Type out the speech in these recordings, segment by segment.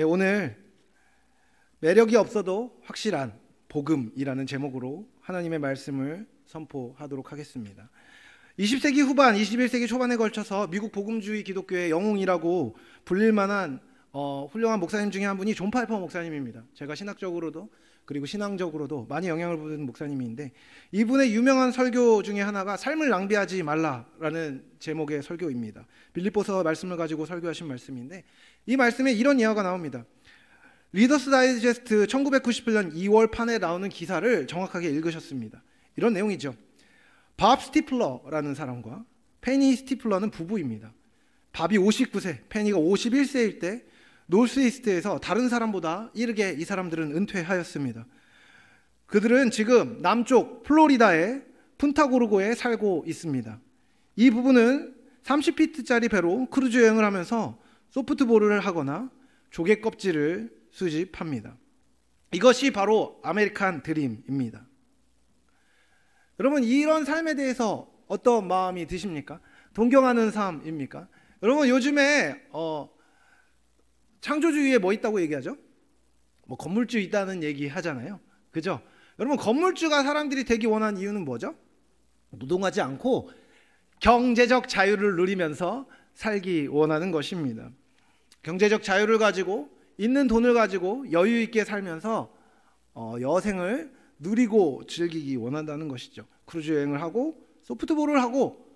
오늘 매력이 없어도 확실한 복음이라는 제목으로 하나님의 말씀을 선포하도록 하겠습니다. 20세기 후반, 21세기 초반에 걸쳐서 미국 복음주의 기독교의 영웅이라고 불릴 만한 훌륭한 목사님 중에 한 분이 존 파이퍼 목사님입니다. 제가 신학적으로도 그리고 신앙적으로도 많이 영향을 받은 목사님인데, 이분의 유명한 설교 중에 하나가 삶을 낭비하지 말라라는 제목의 설교입니다. 빌립보서 말씀을 가지고 설교하신 말씀인데, 이 말씀에 이런 이야기가 나옵니다. 리더스 다이제스트 1998년 2월 판에 나오는 기사를 정확하게 읽으셨습니다. 이런 내용이죠. 밥 스티플러라는 사람과 페니 스티플러는 부부입니다. 밥이 59세, 페니가 51세일 때 노스이스트에서 다른 사람보다 이르게 이 사람들은 은퇴하였습니다. 그들은 지금 남쪽 플로리다의 푼타고르고에 살고 있습니다. 이 부부는 30피트짜리 배로 크루즈 여행을 하면서 소프트볼을 하거나 조개 껍질을 수집합니다. 이것이 바로 아메리칸 드림입니다. 여러분, 이런 삶에 대해서 어떤 마음이 드십니까? 동경하는 삶입니까? 여러분, 요즘에 창조주의에 뭐 있다고 얘기하죠? 뭐 건물주 있다는 얘기 하잖아요. 그죠? 여러분, 건물주가 사람들이 되기 원하는 이유는 뭐죠? 노동하지 않고 경제적 자유를 누리면서 살기 원하는 것입니다. 경제적 자유를 가지고 있는 돈을 가지고 여유 있게 살면서 여생을 누리고 즐기기 원한다는 것이죠. 크루즈 여행을 하고 소프트볼을 하고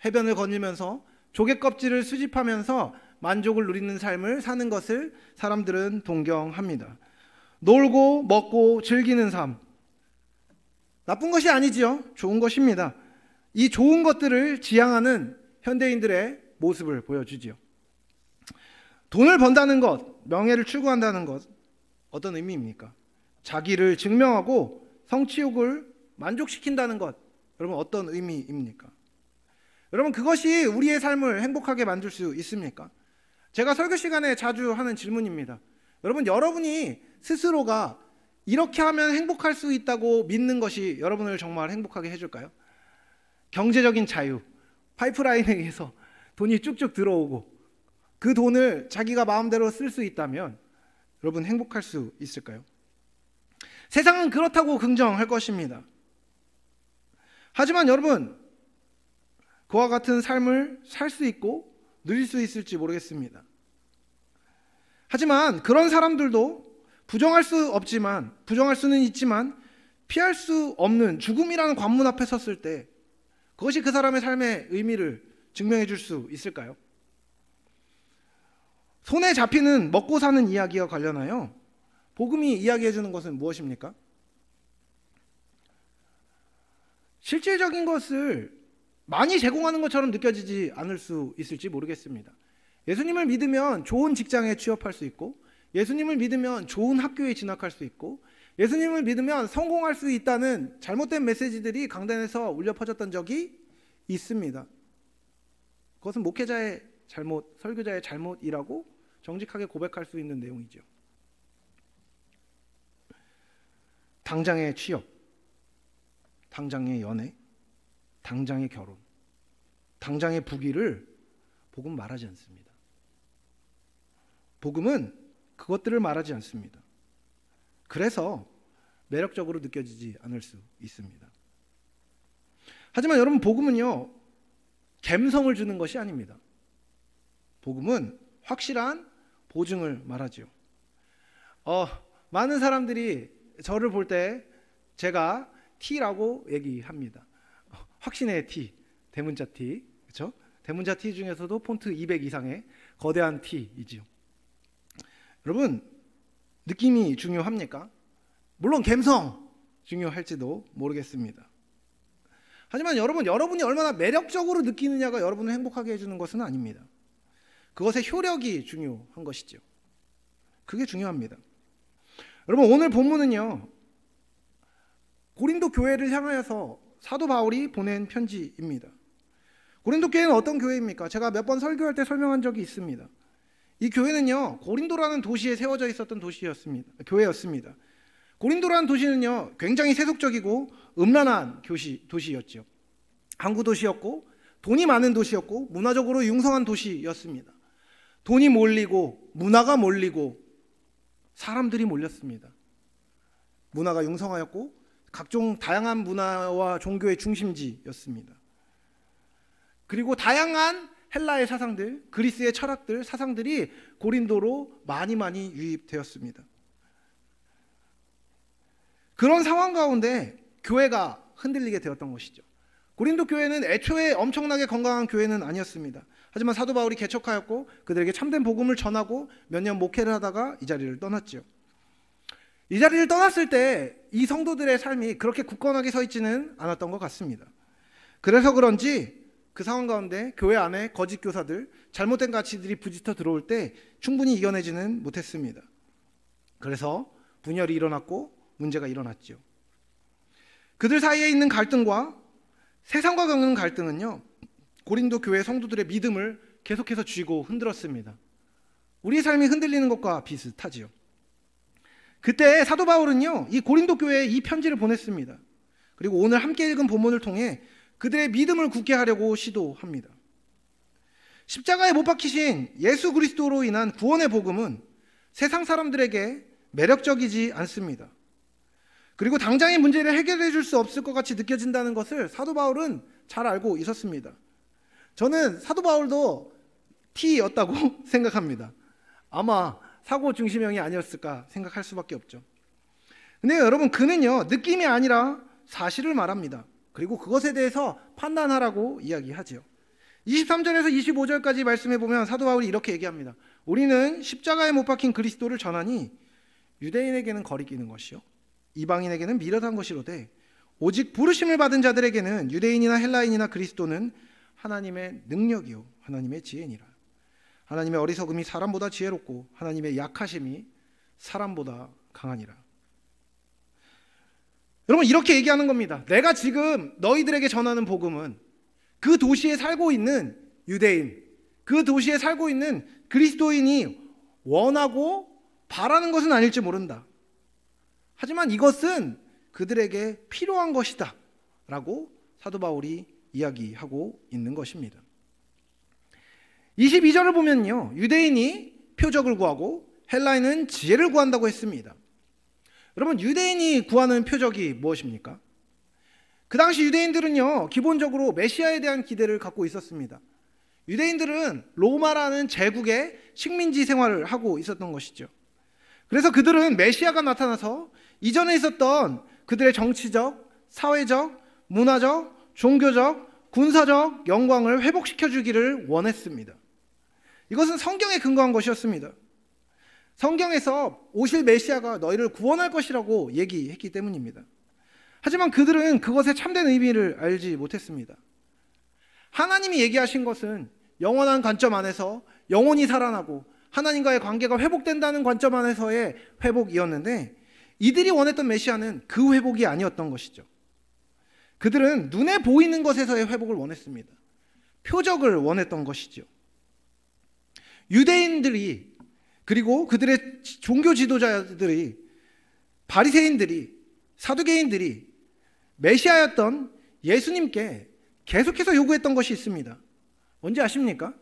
해변을 거닐면서 조개 껍질을 수집하면서 만족을 누리는 삶을 사는 것을 사람들은 동경합니다. 놀고 먹고 즐기는 삶, 나쁜 것이 아니지요. 좋은 것입니다. 이 좋은 것들을 지향하는 현대인들의 모습을 보여주지요. 돈을 번다는 것, 명예를 추구한다는 것, 어떤 의미입니까? 자기를 증명하고 성취욕을 만족시킨다는 것, 여러분 어떤 의미입니까? 여러분, 그것이 우리의 삶을 행복하게 만들 수 있습니까? 제가 설교 시간에 자주 하는 질문입니다. 여러분, 여러분이 스스로가 이렇게 하면 행복할 수 있다고 믿는 것이 여러분을 정말 행복하게 해줄까요? 경제적인 자유, 파이프라인에 의해서 돈이 쭉쭉 들어오고 그 돈을 자기가 마음대로 쓸 수 있다면 여러분 행복할 수 있을까요? 세상은 그렇다고 긍정할 것입니다. 하지만 여러분, 그와 같은 삶을 살 수 있고 누릴 수 있을지 모르겠습니다. 하지만 그런 사람들도 부정할 수는 있지만 피할 수 없는 죽음이라는 관문 앞에 섰을 때 그것이 그 사람의 삶의 의미를 증명해 줄 수 있을까요? 손에 잡히는 먹고 사는 이야기와 관련하여 복음이 이야기해 주는 것은 무엇입니까? 실질적인 것을 많이 제공하는 것처럼 느껴지지 않을 수 있을지 모르겠습니다. 예수님을 믿으면 좋은 직장에 취업할 수 있고, 예수님을 믿으면 좋은 학교에 진학할 수 있고, 예수님을 믿으면 성공할 수 있다는 잘못된 메시지들이 강단에서 울려 퍼졌던 적이 있습니다. 그것은 목회자의 잘못, 설교자의 잘못이라고 정직하게 고백할 수 있는 내용이죠. 당장의 취업, 당장의 연애, 당장의 결혼, 당장의 부귀를 복음은 말하지 않습니다. 복음은 그것들을 말하지 않습니다. 그래서 매력적으로 느껴지지 않을 수 있습니다. 하지만 여러분, 복음은요, 감성을 주는 것이 아닙니다. 복음은 확실한 보증을 말하죠. 많은 사람들이 저를 볼 때 제가 T라고 얘기합니다. 확신의 T, 대문자 T, 그렇죠? 대문자 T 중에서도 폰트 200 이상의 거대한 T이지요. 여러분, 느낌이 중요합니까? 물론 감성 중요할지도 모르겠습니다. 하지만 여러분이 얼마나 매력적으로 느끼느냐가 여러분을 행복하게 해주는 것은 아닙니다. 그것의 효력이 중요한 것이죠. 그게 중요합니다. 여러분, 오늘 본문은요, 고린도 교회를 향하여서 사도 바울이 보낸 편지입니다. 고린도 교회는 어떤 교회입니까? 제가 몇 번 설교할 때 설명한 적이 있습니다. 이 교회는요, 고린도라는 도시에 세워져 있었던 교회였습니다. 고린도라는 도시는요, 굉장히 세속적이고 음란한 도시였죠. 항구 도시였고 돈이 많은 도시였고 문화적으로 융성한 도시였습니다. 돈이 몰리고 문화가 몰리고 사람들이 몰렸습니다. 문화가 융성하였고 각종 다양한 문화와 종교의 중심지였습니다. 그리고 다양한 헬라의 사상들, 그리스의 철학들, 사상들이 고린도로 많이 유입되었습니다. 그런 상황 가운데 교회가 흔들리게 되었던 것이죠. 고린도 교회는 애초에 엄청나게 건강한 교회는 아니었습니다. 하지만 사도 바울이 개척하였고 그들에게 참된 복음을 전하고 몇 년 목회를 하다가 이 자리를 떠났죠. 이 자리를 떠났을 때 이 성도들의 삶이 그렇게 굳건하게 서 있지는 않았던 것 같습니다. 그래서 그런지 그 상황 가운데 교회 안에 거짓 교사들, 잘못된 가치들이 부딪혀 들어올 때 충분히 이겨내지는 못했습니다. 그래서 분열이 일어났고 문제가 일어났죠. 그들 사이에 있는 갈등과 세상과 겪는 갈등은요, 고린도 교회 성도들의 믿음을 계속해서 쥐고 흔들었습니다. 우리의 삶이 흔들리는 것과 비슷하지요. 그때 사도 바울은요, 이 고린도 교회에 이 편지를 보냈습니다. 그리고 오늘 함께 읽은 본문을 통해 그들의 믿음을 굳게 하려고 시도합니다. 십자가에 못 박히신 예수 그리스도로 인한 구원의 복음은 세상 사람들에게 매력적이지 않습니다. 그리고 당장의 문제를 해결해 줄 수 없을 것 같이 느껴진다는 것을 사도 바울은 잘 알고 있었습니다. 저는 사도 바울도 T였다고 생각합니다. 아마 사고 중심형이 아니었을까 생각할 수밖에 없죠. 근데 여러분, 그는요, 느낌이 아니라 사실을 말합니다. 그리고 그것에 대해서 판단하라고 이야기하지요. 23절에서 25절까지 말씀해 보면 사도 바울이 이렇게 얘기합니다. 우리는 십자가에 못 박힌 그리스도를 전하니 유대인에게는 거리끼는 것이요 이방인에게는 미련한 것이로되 오직 부르심을 받은 자들에게는 유대인이나 헬라인이나 그리스도는 하나님의 능력이요 하나님의 지혜니라. 하나님의 어리석음이 사람보다 지혜롭고 하나님의 약하심이 사람보다 강하니라. 여러분, 이렇게 얘기하는 겁니다. 내가 지금 너희들에게 전하는 복음은 그 도시에 살고 있는 유대인, 그 도시에 살고 있는 그리스도인이 원하고 바라는 것은 아닐지 모른다. 하지만 이것은 그들에게 필요한 것이다 라고 사도 바울이 이야기하고 있는 것입니다. 22절을 보면요, 유대인이 표적을 구하고 헬라인은 지혜를 구한다고 했습니다. 여러분, 유대인이 구하는 표적이 무엇입니까? 그 당시 유대인들은요, 기본적으로 메시아에 대한 기대를 갖고 있었습니다. 유대인들은 로마라는 제국의 식민지 생활을 하고 있었던 것이죠. 그래서 그들은 메시아가 나타나서 이전에 있었던 그들의 정치적, 사회적, 문화적, 종교적, 군사적 영광을 회복시켜 주기를 원했습니다. 이것은 성경에 근거한 것이었습니다. 성경에서 오실 메시아가 너희를 구원할 것이라고 얘기했기 때문입니다. 하지만 그들은 그것의 참된 의미를 알지 못했습니다. 하나님이 얘기하신 것은 영원한 관점 안에서 영혼이 살아나고 하나님과의 관계가 회복된다는 관점 안에서의 회복이었는데, 이들이 원했던 메시아는 그 회복이 아니었던 것이죠. 그들은 눈에 보이는 것에서의 회복을 원했습니다. 표적을 원했던 것이죠. 유대인들이, 그리고 그들의 종교 지도자들이, 바리새인들이, 사두개인들이 메시아였던 예수님께 계속해서 요구했던 것이 있습니다. 뭔지 아십니까?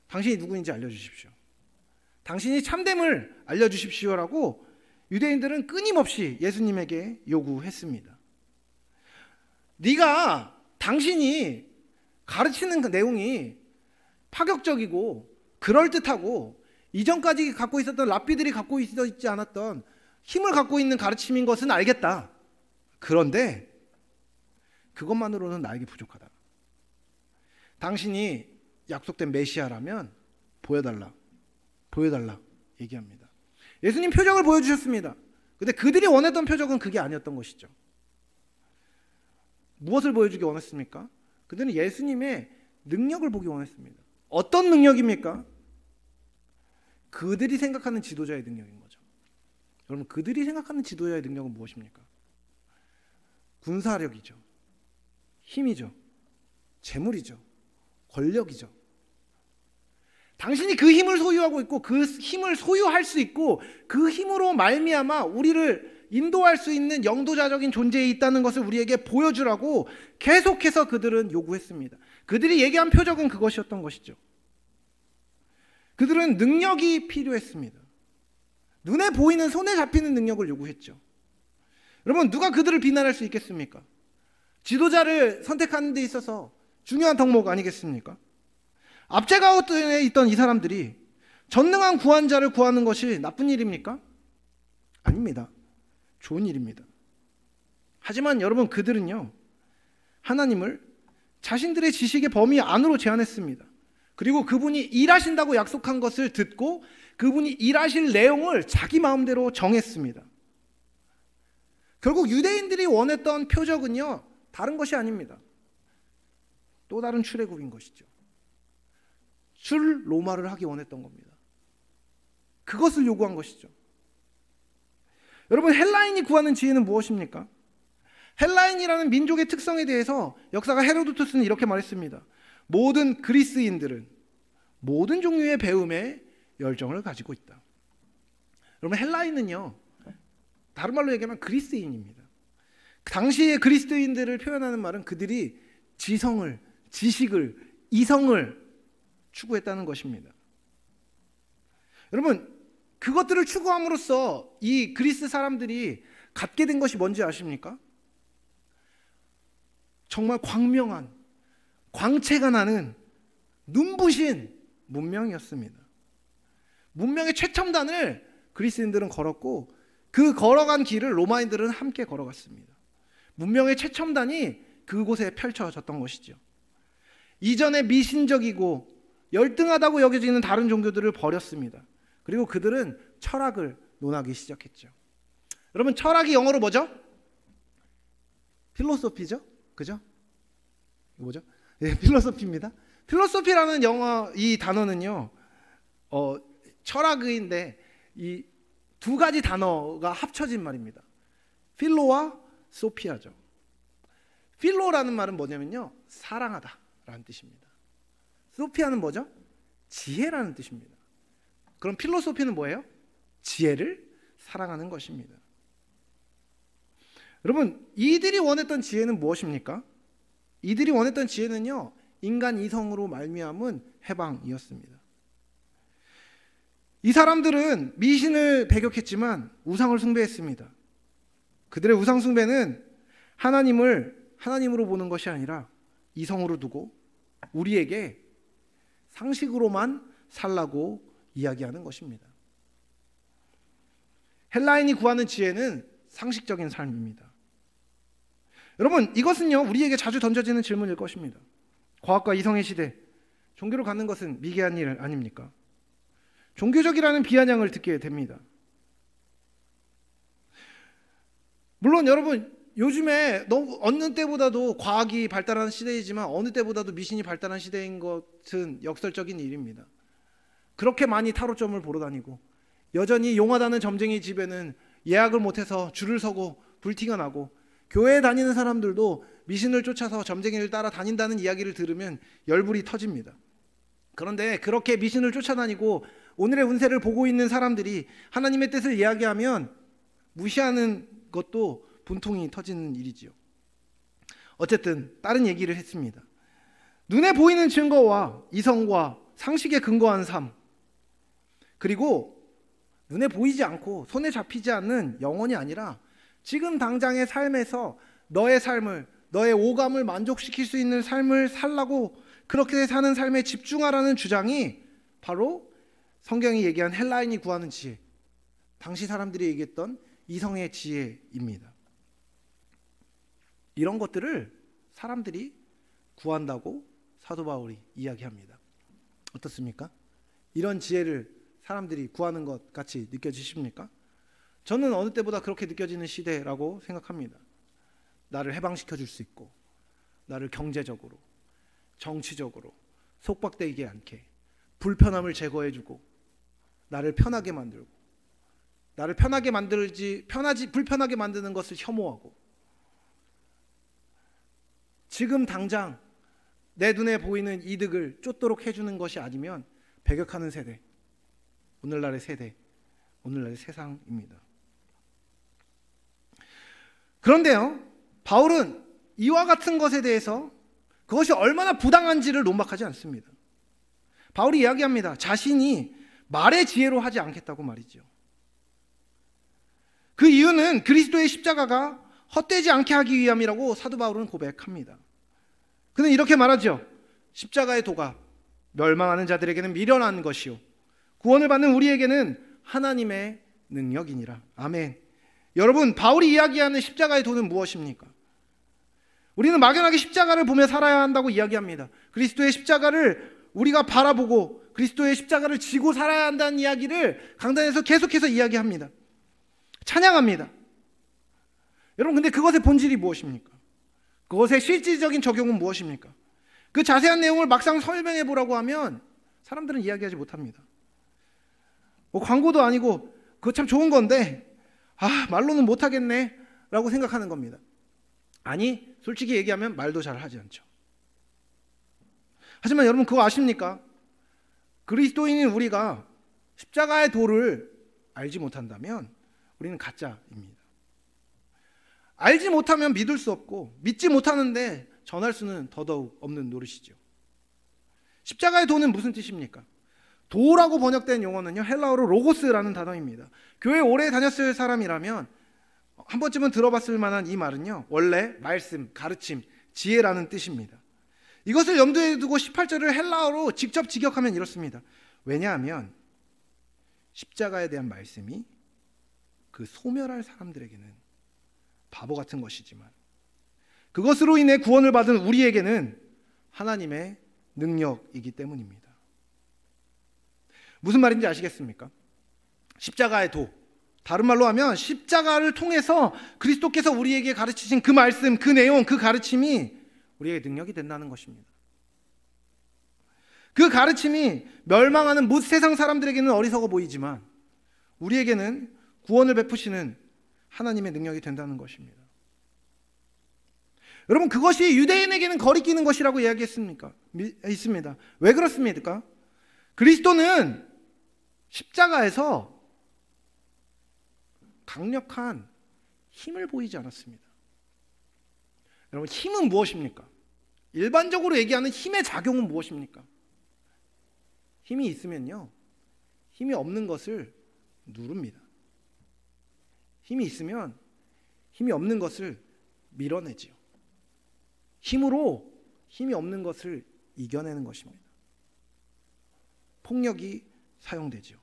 당신이 누구인지 알려주십시오. 당신이 참됨을 알려주십시오라고 유대인들은 끊임없이 예수님에게 요구했습니다. 당신이 가르치는 그 내용이 파격적이고 그럴듯하고 이전까지 갖고 있었던 랍비들이 갖고 있지 않았던 힘을 갖고 있는 가르침인 것은 알겠다. 그런데 그것만으로는 나에게 부족하다. 당신이 약속된 메시아라면 보여달라 얘기합니다. 예수님 표적을 보여주셨습니다. 근데 그들이 원했던 표적은 그게 아니었던 것이죠. 무엇을 보여주기 원했습니까? 그들은 예수님의 능력을 보기 원했습니다. 어떤 능력입니까? 그들이 생각하는 지도자의 능력인 거죠. 여러분, 그들이 생각하는 지도자의 능력은 무엇입니까? 군사력이죠. 힘이죠. 재물이죠. 권력이죠. 당신이 그 힘을 소유하고 있고 그 힘을 소유할 수 있고 그 힘으로 말미암아 우리를 인도할 수 있는 영도자적인 존재에 있다는 것을 우리에게 보여주라고 계속해서 그들은 요구했습니다. 그들이 얘기한 표적은 그것이었던 것이죠. 그들은 능력이 필요했습니다. 눈에 보이는 손에 잡히는 능력을 요구했죠. 여러분, 누가 그들을 비난할 수 있겠습니까? 지도자를 선택하는 데 있어서 중요한 덕목 아니겠습니까? 압제가운데 있던 이 사람들이 전능한 구원자를 구하는 것이 나쁜 일입니까? 아닙니다. 좋은 일입니다. 하지만 여러분, 그들은요, 하나님을 자신들의 지식의 범위 안으로 제한했습니다. 그리고 그분이 일하신다고 약속한 것을 듣고 그분이 일하실 내용을 자기 마음대로 정했습니다. 결국 유대인들이 원했던 표적은요, 다른 것이 아닙니다. 또 다른 출애굽인 것이죠. 출 로마를 하기 원했던 겁니다. 그것을 요구한 것이죠. 여러분, 헬라인이 구하는 지혜는 무엇입니까? 헬라인이라는 민족의 특성에 대해서 역사가 헤로도투스는 이렇게 말했습니다. 모든 그리스인들은 모든 종류의 배움에 열정을 가지고 있다. 여러분, 헬라인은요, 다른 말로 얘기하면 그리스인입니다. 당시의 그리스도인들을 표현하는 말은 그들이 지성을, 지식을, 이성을 추구했다는 것입니다. 여러분, 그것들을 추구함으로써 이 그리스 사람들이 갖게 된 것이 뭔지 아십니까? 정말 광명한, 광채가 나는 눈부신 문명이었습니다. 문명의 최첨단을 그리스인들은 걸었고 그 걸어간 길을 로마인들은 함께 걸어갔습니다. 문명의 최첨단이 그곳에 펼쳐졌던 것이죠. 이전에 미신적이고 열등하다고 여겨지는 다른 종교들을 버렸습니다. 그리고 그들은 철학을 논하기 시작했죠. 여러분, 철학이 영어로 뭐죠? 필로소피죠? 그죠? 뭐죠? 예, 필로소피입니다. 필로소피라는 영어 이 단어는요, 철학의인데 이 두 가지 단어가 합쳐진 말입니다. 필로와 소피아죠. 필로라는 말은 뭐냐면요, 사랑하다라는 뜻입니다. 소피아는 뭐죠? 지혜라는 뜻입니다. 그럼 필로소피는 뭐예요? 지혜를 사랑하는 것입니다. 여러분, 이들이 원했던 지혜는 무엇입니까? 이들이 원했던 지혜는요, 인간 이성으로 말미암은 해방이었습니다. 이 사람들은 미신을 배격했지만 우상을 숭배했습니다. 그들의 우상 숭배는 하나님을 하나님으로 보는 것이 아니라 이성으로 두고 우리에게 상식으로만 살라고 이야기하는 것입니다. 헬라인이 구하는 지혜는 상식적인 삶입니다. 여러분, 이것은요, 우리에게 자주 던져지는 질문일 것입니다. 과학과 이성의 시대, 종교를 갖는 것은 미개한 일 아닙니까? 종교적이라는 비아냥을 듣게 됩니다. 물론 여러분, 요즘에 너무 어느 때보다도 과학이 발달하는 시대이지만 어느 때보다도 미신이 발달한 시대인 것은 역설적인 일입니다. 그렇게 많이 타로점을 보러 다니고 여전히 용하다는 점쟁이 집에는 예약을 못해서 줄을 서고 불티가 나고 교회에 다니는 사람들도 미신을 쫓아서 점쟁이를 따라 다닌다는 이야기를 들으면 열불이 터집니다. 그런데 그렇게 미신을 쫓아다니고 오늘의 운세를 보고 있는 사람들이 하나님의 뜻을 이야기하면 무시하는 것도 분통이 터지는 일이지요. 어쨌든 다른 얘기를 했습니다. 눈에 보이는 증거와 이성과 상식에 근거한 삶, 그리고 눈에 보이지 않고 손에 잡히지 않는 영혼이 아니라 지금 당장의 삶에서 너의 삶을, 너의 오감을 만족시킬 수 있는 삶을 살라고 그렇게 사는 삶에 집중하라는 주장이 바로 성경이 얘기한 헬라인이 구하는 지혜, 당시 사람들이 얘기했던 이성의 지혜입니다. 이런 것들을 사람들이 구한다고 사도 바울이 이야기합니다. 어떻습니까? 이런 지혜를 사람들이 구하는 것 같이 느껴지십니까? 저는 어느 때보다 그렇게 느껴지는 시대라고 생각합니다. 나를 해방시켜 줄 수 있고, 나를 경제적으로, 정치적으로 속박되게 않게, 불편함을 제거해 주고, 나를 편하게 만들고, 나를 편하게 만들지 불편하게 만드는 것을 혐오하고, 지금 당장 내 눈에 보이는 이득을 쫓도록 해주는 것이 아니면 배격하는 세대, 오늘날의 세대, 오늘날의 세상입니다. 그런데요, 바울은 이와 같은 것에 대해서 그것이 얼마나 부당한지를 논박하지 않습니다. 바울이 이야기합니다. 자신이 말의 지혜로 하지 않겠다고 말이죠. 그 이유는 그리스도의 십자가가 헛되지 않게 하기 위함이라고 사도 바울은 고백합니다. 그는 이렇게 말하죠. 십자가의 도가 멸망하는 자들에게는 미련한 것이요 구원을 받는 우리에게는 하나님의 능력이니라. 아멘. 여러분, 바울이 이야기하는 십자가의 도는 무엇입니까? 우리는 막연하게 십자가를 보며 살아야 한다고 이야기합니다. 그리스도의 십자가를 우리가 바라보고 그리스도의 십자가를 지고 살아야 한다는 이야기를 강단에서 계속해서 이야기합니다. 찬양합니다. 여러분, 근데 그것의 본질이 무엇입니까? 그것의 실질적인 적용은 무엇입니까? 그 자세한 내용을 막상 설명해 보라고 하면 사람들은 이야기하지 못합니다. 뭐 광고도 아니고 그거 참 좋은 건데 말로는 못하겠네 라고 생각하는 겁니다. 아니, 솔직히 얘기하면 말도 잘 하지 않죠. 하지만 여러분, 그거 아십니까? 그리스도인인 우리가 십자가의 도를 알지 못한다면 우리는 가짜입니다. 알지 못하면 믿을 수 없고 믿지 못하는데 전할 수는 더더욱 없는 노릇이죠. 십자가의 도는 무슨 뜻입니까? 도라고 번역된 용어는요, 헬라어로 로고스라는 단어입니다. 교회 오래 다녔을 사람이라면 한 번쯤은 들어봤을 만한 이 말은요, 원래 말씀, 가르침, 지혜라는 뜻입니다. 이것을 염두에 두고 18절을 헬라어로 직접 직역하면 이렇습니다. 왜냐하면 십자가에 대한 말씀이 그 소멸할 사람들에게는 바보 같은 것이지만 그것으로 인해 구원을 받은 우리에게는 하나님의 능력이기 때문입니다. 무슨 말인지 아시겠습니까? 십자가의 도, 다른 말로 하면 십자가를 통해서 그리스도께서 우리에게 가르치신 그 말씀, 그 내용, 그 가르침이 우리에게 능력이 된다는 것입니다. 그 가르침이 멸망하는 세상 사람들에게는 어리석어 보이지만 우리에게는 구원을 베푸시는 하나님의 능력이 된다는 것입니다. 여러분, 그것이 유대인에게는 거리끼는 것이라고 이야기했습니까? 있습니다. 왜 그렇습니까? 그리스도는 십자가에서 강력한 힘을 보이지 않았습니다. 여러분, 힘은 무엇입니까? 일반적으로 얘기하는 힘의 작용은 무엇입니까? 힘이 있으면요, 힘이 없는 것을 누릅니다. 힘이 있으면 힘이 없는 것을 밀어내지요. 힘으로 힘이 없는 것을 이겨내는 것입니다. 폭력이 사용되지요.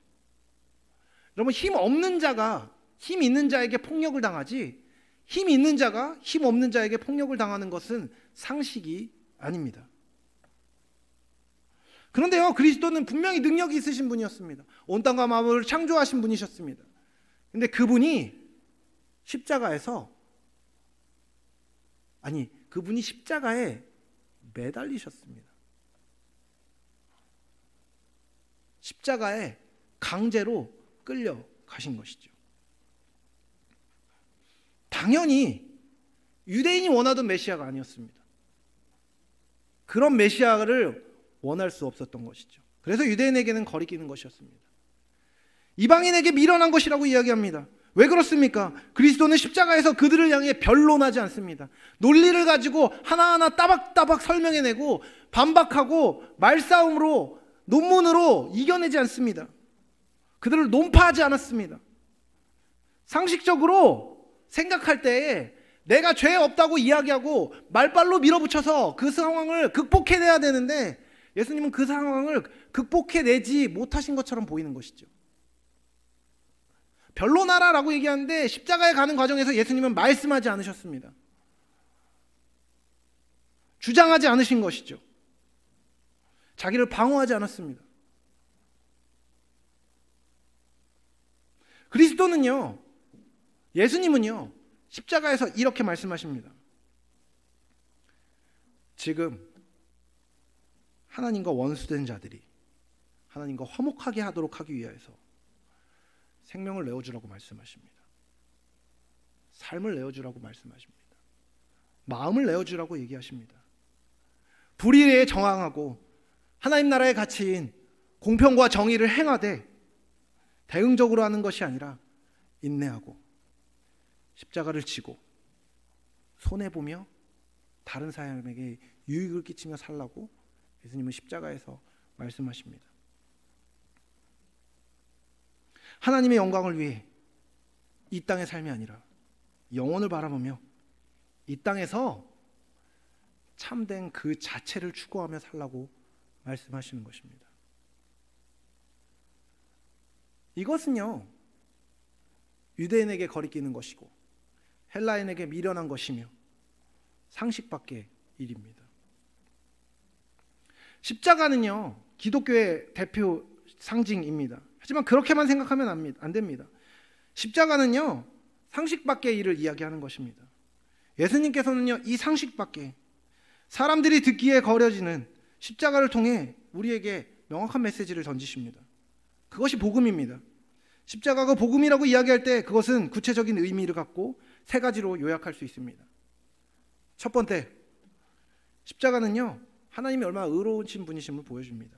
여러분, 힘 없는 자가 힘 있는 자에게 폭력을 당하지 힘 있는 자가 힘 없는 자에게 폭력을 당하는 것은 상식이 아닙니다. 그런데요, 그리스도는 분명히 능력이 있으신 분이었습니다. 온 땅과 만물을 창조하신 분이셨습니다. 그런데 그분이 십자가에 매달리셨습니다. 십자가에 강제로 끌려가신 것이죠. 당연히 유대인이 원하던 메시아가 아니었습니다. 그런 메시아를 원할 수 없었던 것이죠. 그래서 유대인에게는 거리끼는 것이었습니다. 이방인에게 미련한 것이라고 이야기합니다. 왜 그렇습니까? 그리스도는 십자가에서 그들을 향해 변론하지 않습니다. 논리를 가지고 하나하나 따박따박 설명해내고 반박하고 말싸움으로 논문으로 이겨내지 않습니다. 그들을 논파하지 않았습니다. 상식적으로 생각할 때에 내가 죄 없다고 이야기하고 말발로 밀어붙여서 그 상황을 극복해내야 되는데 예수님은 그 상황을 극복해내지 못하신 것처럼 보이는 것이죠. 변론하라라고 얘기하는데 십자가에 가는 과정에서 예수님은 말씀하지 않으셨습니다. 주장하지 않으신 것이죠. 자기를 방어하지 않았습니다. 그리스도는요, 예수님은요, 십자가에서 이렇게 말씀하십니다. 지금 하나님과 원수된 자들이 하나님과 화목하게 하도록 하기 위해서 생명을 내어주라고 말씀하십니다. 삶을 내어주라고 말씀하십니다. 마음을 내어주라고 얘기하십니다. 불의에 정항하고 하나님 나라의 가치인 공평과 정의를 행하되 대응적으로 하는 것이 아니라 인내하고 십자가를 지고 손해보며 다른 사람에게 유익을 끼치며 살라고 예수님은 십자가에서 말씀하십니다. 하나님의 영광을 위해 이 땅의 삶이 아니라 영혼을 바라보며 이 땅에서 참된 그 자체를 추구하며 살라고 말씀하시는 것입니다. 이것은요, 유대인에게 거리끼는 것이고 헬라인에게 미련한 것이며 상식 밖의 일입니다. 십자가는요, 기독교의 대표 상징입니다. 하지만 그렇게만 생각하면 안 됩니다. 십자가는요, 상식 밖의 일을 이야기하는 것입니다. 예수님께서는요, 이 상식 밖에 사람들이 듣기에 거려지는 십자가를 통해 우리에게 명확한 메시지를 던지십니다. 그것이 복음입니다. 십자가가 복음이라고 이야기할 때 그것은 구체적인 의미를 갖고 세 가지로 요약할 수 있습니다. 첫 번째, 십자가는요, 하나님이 얼마나 의로우신 분이심을 보여줍니다.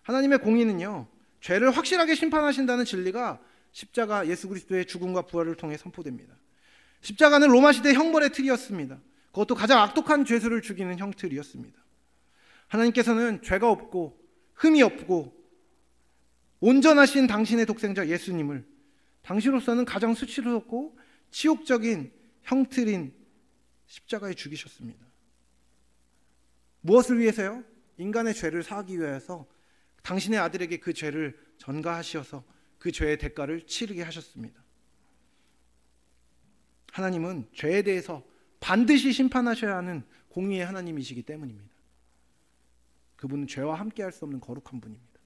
하나님의 공의는요, 죄를 확실하게 심판하신다는 진리가 십자가 예수 그리스도의 죽음과 부활을 통해 선포됩니다. 십자가는 로마 시대 형벌의 틀이었습니다. 그것도 가장 악독한 죄수를 죽이는 형틀이었습니다. 하나님께서는 죄가 없고 흠이 없고 온전하신 당신의 독생자 예수님을 당시로서는 가장 수치스럽고 치욕적인 형틀인 십자가에 죽이셨습니다. 무엇을 위해서요? 인간의 죄를 사하기 위해서 당신의 아들에게 그 죄를 전가하셔서 그 죄의 대가를 치르게 하셨습니다. 하나님은 죄에 대해서 반드시 심판하셔야 하는 공의의 하나님이시기 때문입니다. 그분은 죄와 함께할 수 없는 거룩한 분입니다.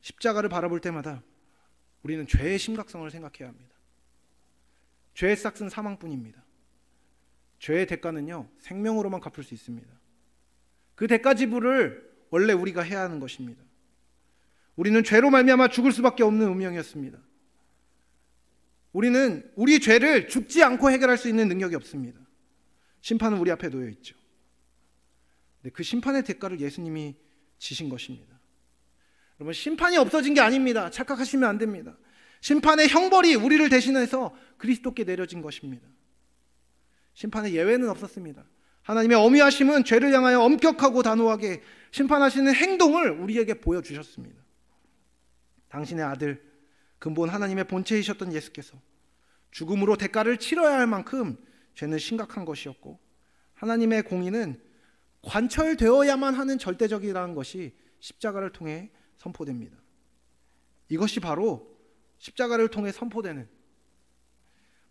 십자가를 바라볼 때마다 우리는 죄의 심각성을 생각해야 합니다. 죄의 싹은 사망뿐입니다. 죄의 대가는요, 생명으로만 갚을 수 있습니다. 그 대가 지불을 원래 우리가 해야 하는 것입니다. 우리는 죄로 말미암아 죽을 수밖에 없는 운명이었습니다. 우리는 우리 죄를 죽지 않고 해결할 수 있는 능력이 없습니다. 심판은 우리 앞에 놓여 있죠. 근데 그 심판의 대가를 예수님이 지신 것입니다. 여러분, 심판이 없어진 게 아닙니다. 착각하시면 안 됩니다. 심판의 형벌이 우리를 대신해서 그리스도께 내려진 것입니다. 심판의 예외는 없었습니다. 하나님의 엄위하심은 죄를 향하여 엄격하고 단호하게 심판하시는 행동을 우리에게 보여주셨습니다. 당신의 아들, 근본 하나님의 본체이셨던 예수께서 죽음으로 대가를 치러야 할 만큼 죄는 심각한 것이었고, 하나님의 공의는 관철되어야만 하는 절대적이라는 것이 십자가를 통해 선포됩니다. 이것이 바로 십자가를 통해 선포되는,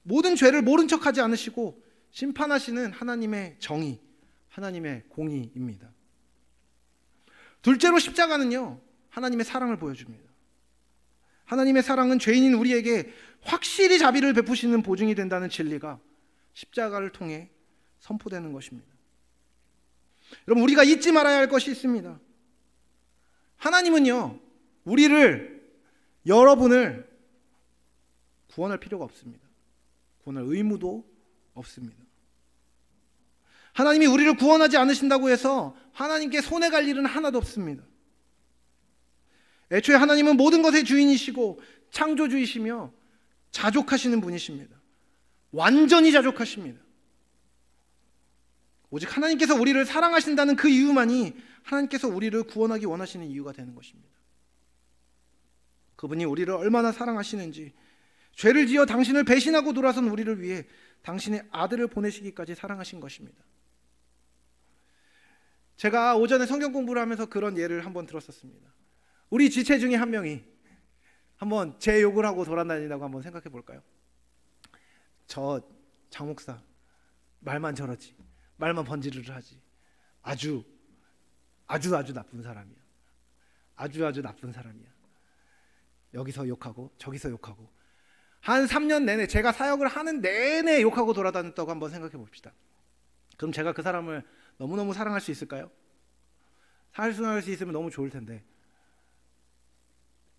모든 죄를 모른 척하지 않으시고 심판하시는 하나님의 정의, 하나님의 공의입니다. 둘째로 십자가는요, 하나님의 사랑을 보여줍니다. 하나님의 사랑은 죄인인 우리에게 확실히 자비를 베푸시는 보증이 된다는 진리가 십자가를 통해 선포되는 것입니다. 여러분, 우리가 잊지 말아야 할 것이 있습니다. 하나님은요, 여러분을 구원할 필요가 없습니다. 구원할 의무도 없습니다. 하나님이 우리를 구원하지 않으신다고 해서 하나님께 손해 갈 일은 하나도 없습니다. 애초에 하나님은 모든 것의 주인이시고 창조주이시며 자족하시는 분이십니다. 완전히 자족하십니다. 오직 하나님께서 우리를 사랑하신다는 그 이유만이 하나님께서 우리를 구원하기 원하시는 이유가 되는 것입니다. 그분이 우리를 얼마나 사랑하시는지, 죄를 지어 당신을 배신하고 돌아선 우리를 위해 당신의 아들을 보내시기까지 사랑하신 것입니다. 제가 오전에 성경 공부를 하면서 그런 예를 한번 들었었습니다. 우리 지체 중에 한 명이 한번 제 욕을 하고 돌아다닌다고 한번 생각해 볼까요? 저 장 목사 말만 저러지, 말만 번지르르 하지, 아주 나쁜 사람이야. 아주 나쁜 사람이야. 여기서 욕하고 저기서 욕하고 한 3년 내내, 제가 사역을 하는 내내 욕하고 돌아다녔다고 한번 생각해 봅시다. 그럼 제가 그 사람을 너무너무 사랑할 수 있을까요? 사랑할 수 있으면 너무 좋을 텐데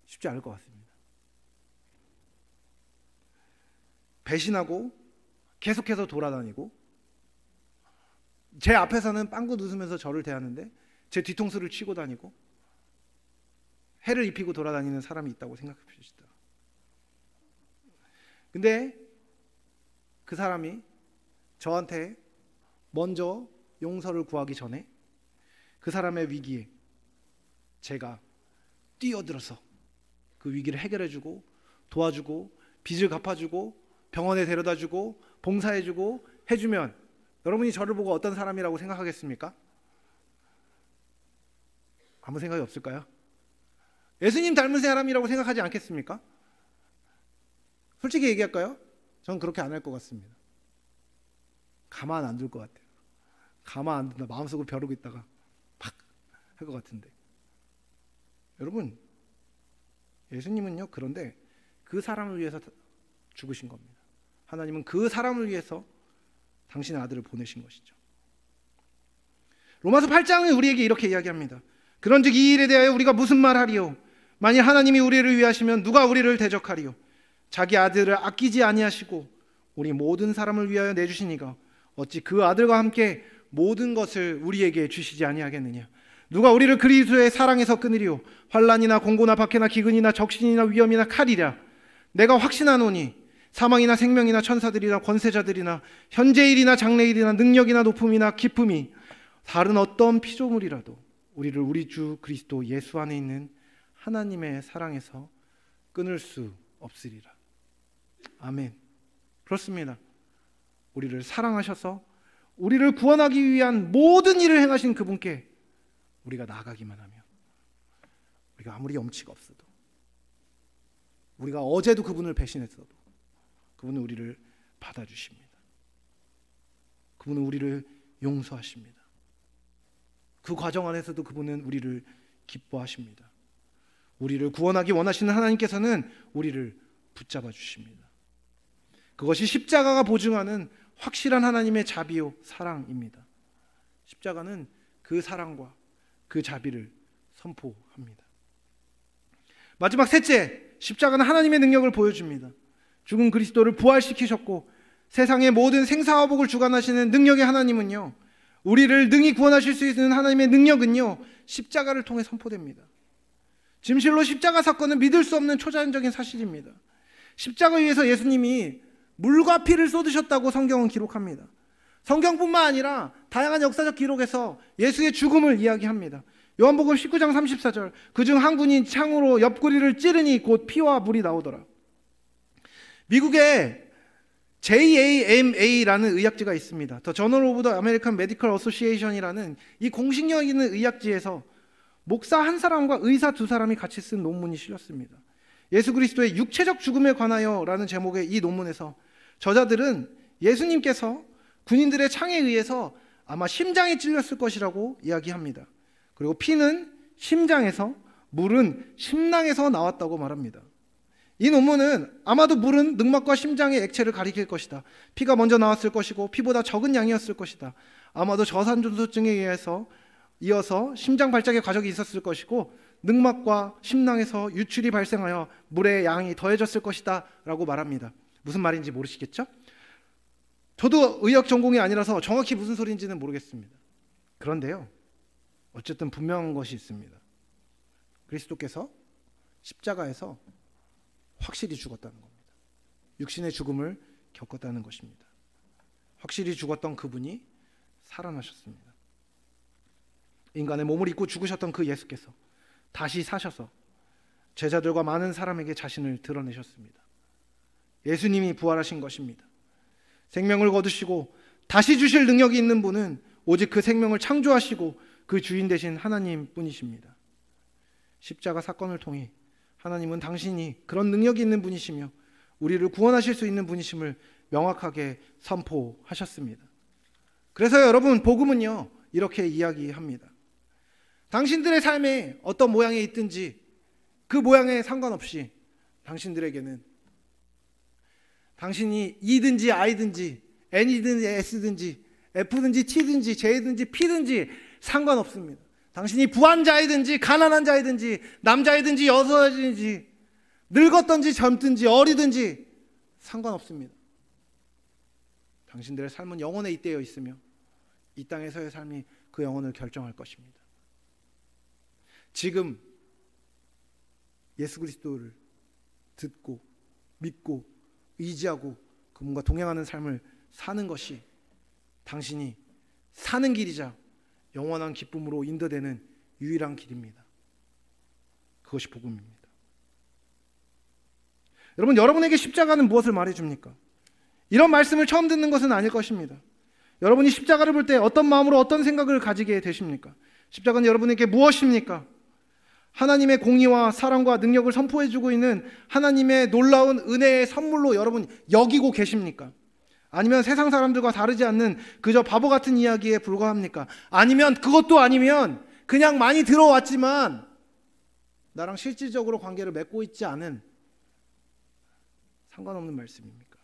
쉽지 않을 것 같습니다. 배신하고 계속해서 돌아다니고, 제 앞에서는 빵긋 웃으면서 저를 대하는데 제 뒤통수를 치고 다니고 해를 입히고 돌아다니는 사람이 있다고 생각해 봅시다. 근데 그 사람이 저한테 먼저 용서를 구하기 전에 그 사람의 위기에 제가 뛰어들어서 그 위기를 해결해주고 도와주고 빚을 갚아주고 병원에 데려다주고 봉사해주고 해주면 여러분이 저를 보고 어떤 사람이라고 생각하겠습니까? 아무 생각이 없을까요? 예수님 닮은 사람이라고 생각하지 않겠습니까? 솔직히 얘기할까요? 저는 그렇게 안 할 것 같습니다. 가만 안 둘 것 같아요. 가만 안 둔다. 마음속으로 벼르고 있다가 팍 할 것 같은데. 여러분, 예수님은요, 그런데 그 사람을 위해서 죽으신 겁니다. 하나님은 그 사람을 위해서 당신의 아들을 보내신 것이죠. 로마서 8장은 우리에게 이렇게 이야기합니다. 그런즉 이 일에 대하여 우리가 무슨 말하리요? 만일 하나님이 우리를 위하시면 누가 우리를 대적하리요? 자기 아들을 아끼지 아니하시고 우리 모든 사람을 위하여 내주시니가 어찌 그 아들과 함께 모든 것을 우리에게 주시지 아니하겠느냐? 누가 우리를 그리스도의 사랑에서 끊으리요? 환난이나 공고나 박해나 기근이나 적신이나 위험이나 칼이랴. 내가 확신하노니 사망이나 생명이나 천사들이나 권세자들이나 현재일이나 장래일이나 능력이나 높음이나 기쁨이 다른 어떤 피조물이라도 우리를 우리 주 그리스도 예수 안에 있는 하나님의 사랑에서 끊을 수 없으리라. 아멘. 그렇습니다. 우리를 사랑하셔서 우리를 구원하기 위한 모든 일을 행하신 그분께 우리가 나아가기만 하면, 우리가 아무리 염치가 없어도, 우리가 어제도 그분을 배신했어도 그분은 우리를 받아주십니다. 그분은 우리를 용서하십니다. 그 과정 안에서도 그분은 우리를 기뻐하십니다. 우리를 구원하기 원하시는 하나님께서는 우리를 붙잡아 주십니다. 그것이 십자가가 보증하는 확실한 하나님의 자비요 사랑입니다. 십자가는 그 사랑과 그 자비를 선포합니다. 마지막 셋째, 십자가는 하나님의 능력을 보여줍니다. 죽은 그리스도를 부활시키셨고 세상의 모든 생사화복을 주관하시는 능력의 하나님은요, 우리를 능히 구원하실 수 있는 하나님의 능력은요, 십자가를 통해 선포됩니다. 진실로 십자가 사건은 믿을 수 없는 초자연적인 사실입니다. 십자가 위에서 예수님이 물과 피를 쏟으셨다고 성경은 기록합니다. 성경뿐만 아니라 다양한 역사적 기록에서 예수의 죽음을 이야기합니다. 요한복음 19장 34절, 그중 한 군이 창으로 옆구리를 찌르니 곧 피와 물이 나오더라. 미국에 JAMA라는 의학지가 있습니다. 더 저널 오브 더 아메리칸 메디컬 어소시에이션이라는 이 공식력 있는 의학지에서 목사 한 사람과 의사 두 사람이 같이 쓴 논문이 실렸습니다. 예수 그리스도의 육체적 죽음에 관하여 라는 제목의 이 논문에서 저자들은 예수님께서 군인들의 창에 의해서 아마 심장에 찔렸을 것이라고 이야기합니다. 그리고 피는 심장에서, 물은 심낭에서 나왔다고 말합니다. 이 논문은 아마도 물은 늑막과 심장의 액체를 가리킬 것이다. 피가 먼저 나왔을 것이고 피보다 적은 양이었을 것이다. 아마도 저산조소증에 의해서 이어서 심장 발작의 과정이 있었을 것이고 늑막과 심낭에서 유출이 발생하여 물의 양이 더해졌을 것이다 라고 말합니다. 무슨 말인지 모르시겠죠? 저도 의학 전공이 아니라서 정확히 무슨 소리인지는 모르겠습니다. 그런데요, 어쨌든 분명한 것이 있습니다. 그리스도께서 십자가에서 확실히 죽었다는 겁니다. 육신의 죽음을 겪었다는 것입니다. 확실히 죽었던 그분이 살아나셨습니다. 인간의 몸을 입고 죽으셨던 그 예수께서 다시 사셔서 제자들과 많은 사람에게 자신을 드러내셨습니다. 예수님이 부활하신 것입니다. 생명을 거두시고 다시 주실 능력이 있는 분은 오직 그 생명을 창조하시고 그 주인 되신 하나님 뿐이십니다. 십자가 사건을 통해 하나님은 당신이 그런 능력이 있는 분이시며 우리를 구원하실 수 있는 분이심을 명확하게 선포하셨습니다. 그래서 여러분, 복음은요 이렇게 이야기합니다. 당신들의 삶에 어떤 모양에 있든지 그 모양에 상관없이 당신들에게는 당신이 E든지 I든지 N이든지 S든지 F든지 T든지 J든지 P든지 상관없습니다. 당신이 부한 자이든지 가난한 자이든지 남자이든지 여자이든지 늙었든지 젊든지 어리든지 상관없습니다. 당신들의 삶은 영혼에 잇대어 있으며 이 땅에서의 삶이 그 영혼을 결정할 것입니다. 지금 예수 그리스도를 듣고 믿고 의지하고 그분과 동행하는 삶을 사는 것이 당신이 사는 길이자 영원한 기쁨으로 인도되는 유일한 길입니다. 그것이 복음입니다. 여러분, 여러분에게 십자가는 무엇을 말해줍니까? 이런 말씀을 처음 듣는 것은 아닐 것입니다. 여러분이 십자가를 볼 때 어떤 마음으로 어떤 생각을 가지게 되십니까? 십자가는 여러분에게 무엇입니까? 하나님의 공의와 사랑과 능력을 선포해주고 있는 하나님의 놀라운 은혜의 선물로 여러분 여기고 계십니까? 아니면 세상 사람들과 다르지 않는 그저 바보 같은 이야기에 불과합니까? 아니면 그것도 아니면 그냥 많이 들어왔지만 나랑 실질적으로 관계를 맺고 있지 않은 상관없는 말씀입니까?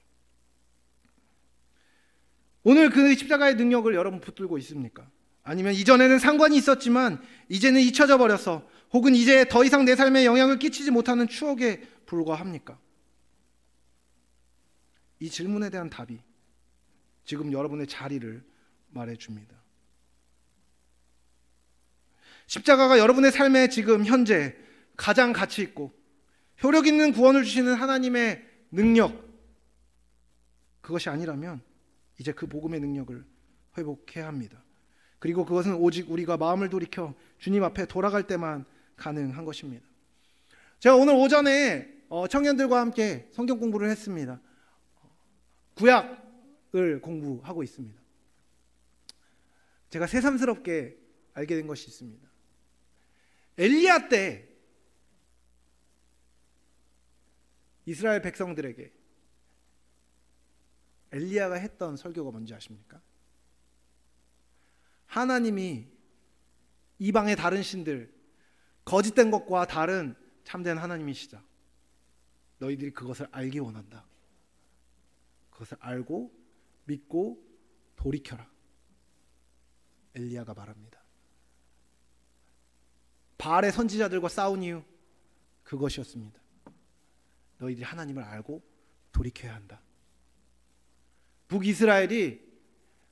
오늘 그 십자가의 능력을 여러분 붙들고 있습니까? 아니면 이전에는 상관이 있었지만 이제는 잊혀져 버려서 혹은 이제 더 이상 내 삶에 영향을 끼치지 못하는 추억에 불과합니까? 이 질문에 대한 답이 지금 여러분의 자리를 말해줍니다. 십자가가 여러분의 삶에 지금 현재 가장 가치 있고 효력 있는 구원을 주시는 하나님의 능력, 그것이 아니라면 이제 그 복음의 능력을 회복해야 합니다. 그리고 그것은 오직 우리가 마음을 돌이켜 주님 앞에 돌아갈 때만 가능한 것입니다. 제가 오늘 오전에 청년들과 함께 성경 공부를 했습니다. 구약을 공부하고 있습니다. 제가 새삼스럽게 알게 된 것이 있습니다. 엘리야 때 이스라엘 백성들에게 엘리야가 했던 설교가 뭔지 아십니까? 하나님이 이방의 다른 신들, 거짓된 것과 다른 참된 하나님이시다. 너희들이 그것을 알기 원한다. 그것을 알고 믿고 돌이켜라. 엘리야가 말합니다. 바알의 선지자들과 싸운 이유, 그것이었습니다. 너희들이 하나님을 알고 돌이켜야 한다. 북이스라엘이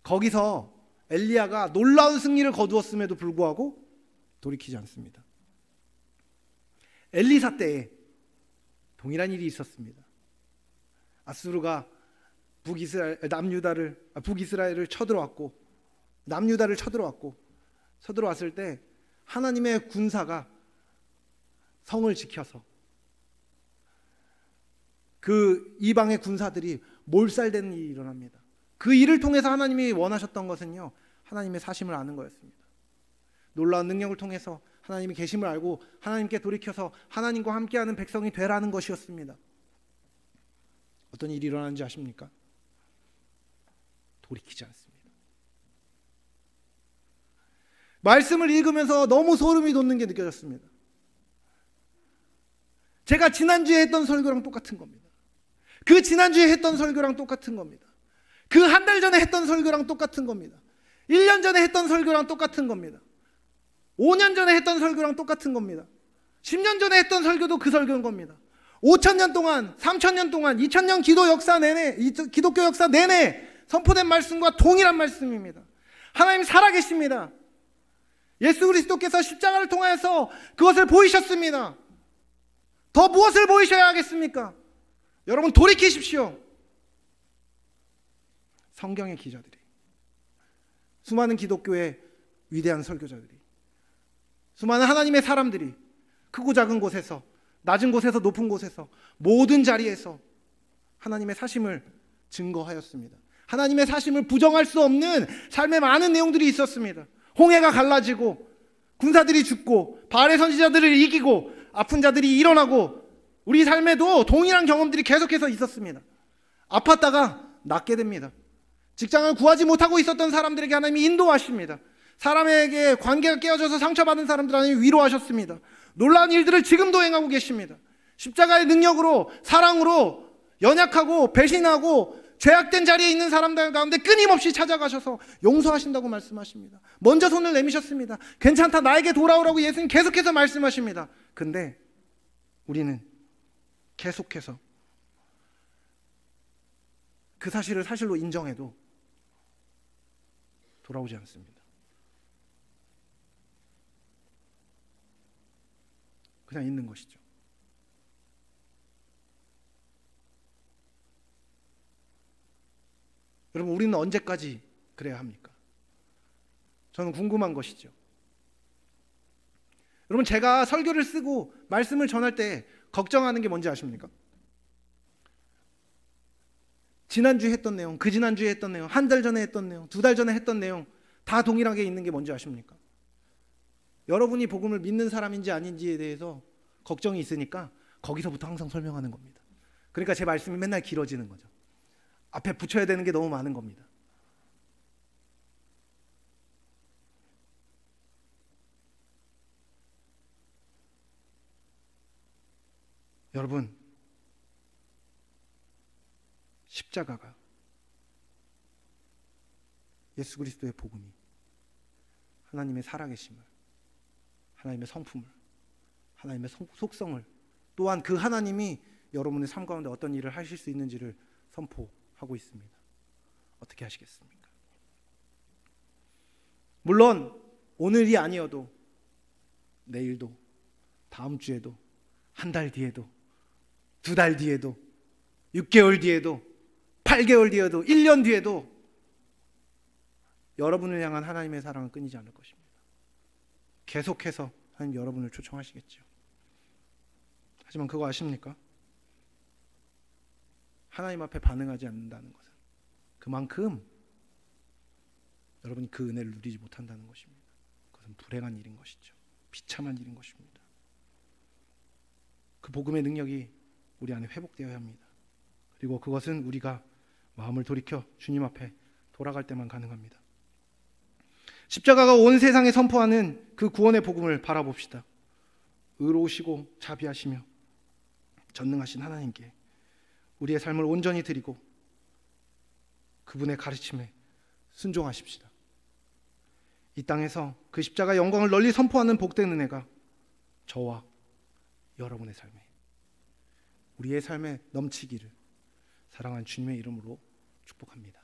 거기서 엘리야가 놀라운 승리를 거두었음에도 불구하고 돌이키지 않습니다. 엘리사 때에 동일한 일이 있었습니다. 아수르가 북이스라엘을 쳐들어왔고 남유다를 쳐들어왔을 때 하나님의 군사가 성을 지켜서 그 이방의 군사들이 몰살되는 일이 일어납니다. 그 일을 통해서 하나님이 원하셨던 것은요, 하나님의 사심을 아는 거였습니다. 놀라운 능력을 통해서 하나님이 계심을 알고 하나님께 돌이켜서 하나님과 함께하는 백성이 되라는 것이었습니다. 어떤 일이 일어나는지 아십니까? 돌이키지 않습니다. 말씀을 읽으면서 너무 소름이 돋는 게 느껴졌습니다. 제가 지난주에 했던 설교랑 똑같은 겁니다. 그 지난주에 했던 설교랑 똑같은 겁니다. 그 한 달 전에 했던 설교랑 똑같은 겁니다. 1년 전에 했던 설교랑 똑같은 겁니다. 5년 전에 했던 설교랑 똑같은 겁니다. 10년 전에 했던 설교도 그 설교인 겁니다. 5,000년 동안, 3,000년 동안, 2,000년 기독교 역사 내내 선포된 말씀과 동일한 말씀입니다. 하나님 살아계십니다. 예수 그리스도께서 십자가를 통해서 그것을 보이셨습니다. 더 무엇을 보이셔야 하겠습니까? 여러분, 돌이키십시오. 성경의 기자들이, 수많은 기독교의 위대한 설교자들이, 수많은 하나님의 사람들이 크고 작은 곳에서, 낮은 곳에서 높은 곳에서, 모든 자리에서 하나님의 사심을 증거하였습니다. 하나님의 사심을 부정할 수 없는 삶의 많은 내용들이 있었습니다. 홍해가 갈라지고 군사들이 죽고 바알의 선지자들을 이기고 아픈 자들이 일어나고 우리 삶에도 동일한 경험들이 계속해서 있었습니다. 아팠다가 낫게 됩니다. 직장을 구하지 못하고 있었던 사람들에게 하나님이 인도하십니다. 사람에게 관계가 깨어져서 상처받은 사람들 하나님이 위로하셨습니다. 놀라운 일들을 지금도 행하고 계십니다. 십자가의 능력으로, 사랑으로 연약하고 배신하고 죄악된 자리에 있는 사람들 가운데 끊임없이 찾아가셔서 용서하신다고 말씀하십니다. 먼저 손을 내미셨습니다. 괜찮다, 나에게 돌아오라고 예수님 계속해서 말씀하십니다. 근데 우리는 계속해서 그 사실을 사실로 인정해도 돌아오지 않습니다. 그냥 있는 것이죠. 여러분, 우리는 언제까지 그래야 합니까? 저는 궁금한 것이죠. 여러분, 제가 설교를 쓰고 말씀을 전할 때 걱정하는 게 뭔지 아십니까? 지난주에 했던 내용, 그 지난주에 했던 내용, 한 달 전에 했던 내용, 두 달 전에 했던 내용 다 동일하게 있는 게 뭔지 아십니까? 여러분이 복음을 믿는 사람인지 아닌지에 대해서 걱정이 있으니까 거기서부터 항상 설명하는 겁니다. 그러니까 제 말씀이 맨날 길어지는 거죠. 앞에 붙여야 되는 게 너무 많은 겁니다. 여러분, 십자가가 예수 그리스도의 복음이 하나님의 살아계심을, 하나님의 성품을, 하나님의 속성을, 또한 그 하나님이 여러분의 삶 가운데 어떤 일을 하실 수 있는지를 선포하고 있습니다. 어떻게 하시겠습니까? 물론 오늘이 아니어도 내일도, 다음 주에도, 한 달 뒤에도, 두 달 뒤에도, 6개월 뒤에도, 8개월 뒤에도, 1년 뒤에도 여러분을 향한 하나님의 사랑은 끊이지 않을 것입니다. 계속해서 하나님 여러분을 초청하시겠죠. 하지만 그거 아십니까? 하나님 앞에 반응하지 않는다는 것은 그만큼 여러분이 그 은혜를 누리지 못한다는 것입니다. 그것은 불행한 일인 것이죠. 비참한 일인 것입니다. 그 복음의 능력이 우리 안에 회복되어야 합니다. 그리고 그것은 우리가 마음을 돌이켜 주님 앞에 돌아갈 때만 가능합니다. 십자가가 온 세상에 선포하는 그 구원의 복음을 바라봅시다. 의로우시고 자비하시며 전능하신 하나님께 우리의 삶을 온전히 드리고 그분의 가르침에 순종하십시다. 이 땅에서 그 십자가 영광을 널리 선포하는 복된 은혜가 저와 여러분의 삶에, 우리의 삶에 넘치기를 사랑하는 주님의 이름으로 축복합니다.